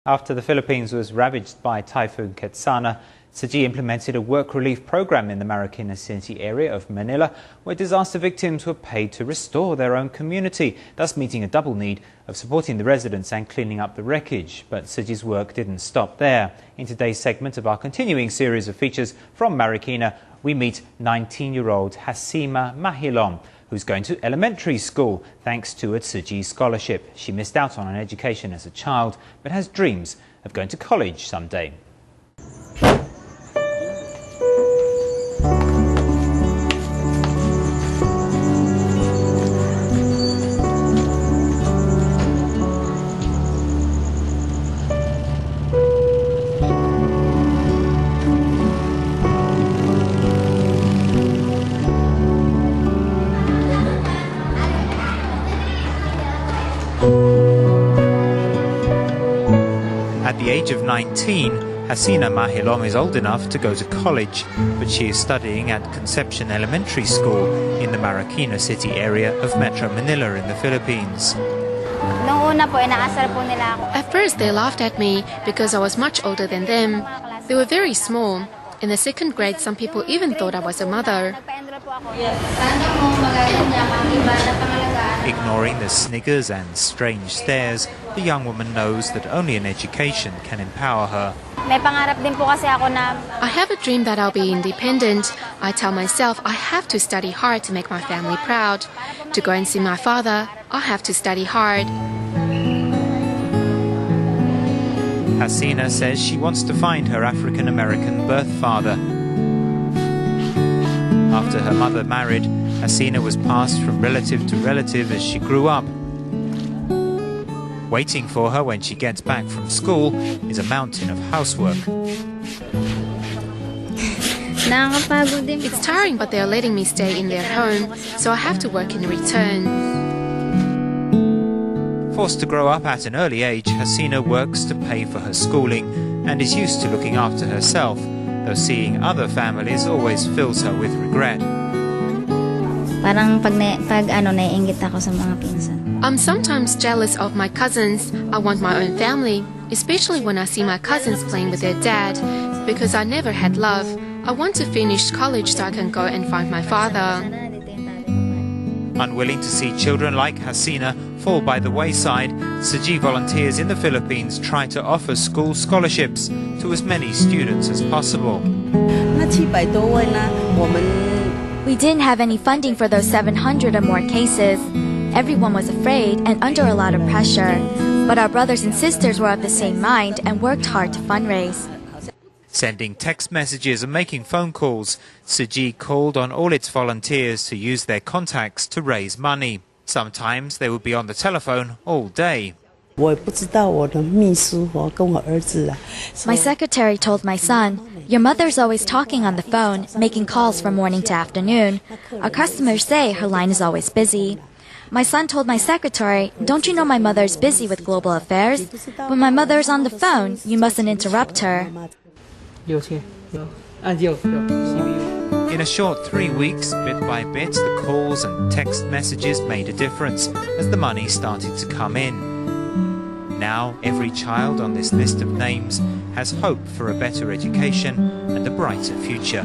After the Philippines was ravaged by Typhoon Ketsana, Tzu Chi implemented a work relief program in the Marikina City area of Manila, where disaster victims were paid to restore their own community, thus meeting a double need of supporting the residents and cleaning up the wreckage. But Tzu Chi's work didn't stop there. In today's segment of our continuing series of features from Marikina, we meet 19-year-old Haseema Mahilom, who's going to elementary school thanks to a Tzu Chi scholarship. She missed out on an education as a child, but has dreams of going to college someday. At the age of 19, Haseena Mahilom is old enough to go to college, but she is studying at Conception Elementary School in the Marikina City area of Metro Manila in the Philippines. At first they laughed at me because I was much older than them. They were very small. In the second grade, some people even thought I was a mother. Ignoring the sniggers and strange stares, the young woman knows that only an education can empower her. I have a dream that I'll be independent. I tell myself I have to study hard to make my family proud. To go and see my father, I have to study hard. Haseena says she wants to find her African-American birth father. After her mother married, Haseena was passed from relative to relative as she grew up. Waiting for her when she gets back from school is a mountain of housework. It's tiring, but they're letting me stay in their home, so I have to work in return. Forced to grow up at an early age, Haseena works to pay for her schooling and is used to looking after herself, though seeing other families always fills her with regret. I'm sometimes jealous of my cousins. I want my own family, especially when I see my cousins playing with their dad, because I never had love. I want to finish college so I can go and find my father. Unwilling to see children like Haseena fall by the wayside, Tzu Chi volunteers in the Philippines try to offer school scholarships to as many students as possible. We didn't have any funding for those 700 or more cases. Everyone was afraid and under a lot of pressure. But our brothers and sisters were of the same mind and worked hard to fundraise. Sending text messages and making phone calls, Tzu Chi called on all its volunteers to use their contacts to raise money. Sometimes they would be on the telephone all day. My secretary told my son, "Your mother's always talking on the phone, making calls from morning to afternoon. Our customers say her line is always busy." My son told my secretary, "Don't you know my mother's busy with global affairs? When my mother's on the phone, you mustn't interrupt her." In a short 3 weeks, bit by bit, the calls and text messages made a difference as the money started to come in. Now, every child on this list of names has hope for a better education and a brighter future.